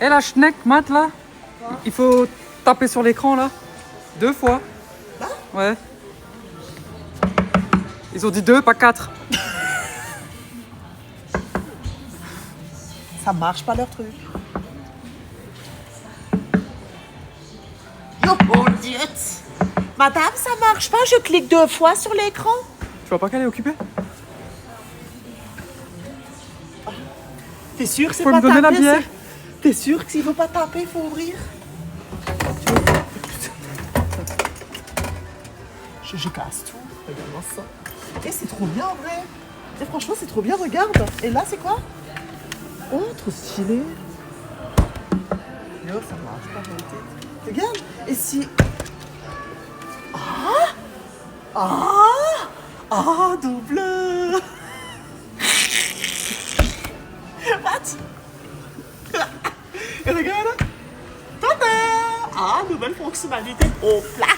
Et la schneck, Matt, là, il faut taper sur l'écran, là. 2 fois. Là? Ouais. Ils ont dit 2, pas 4. Ça marche pas leur truc. Oh mon Dieu! Madame, ça marche pas, je clique 2 fois sur l'écran. Tu vois pas qu'elle est occupée? T'es sûr que c'est Faut pas me donner la taper, bière? T'es sûr que s'il veut pas taper, il faut ouvrir? Je casse tout. Regarde-moi ça. Et c'est trop bien en vrai. Et franchement, c'est trop bien, regarde. Et là, c'est quoi? Oh, trop stylé. Yo, ça marche pas, vérité. Regarde. Et si... Ah! Ah! Ah, double! What? Et regarde. Tada! Ah, nouvelle fonctionnalité au plat.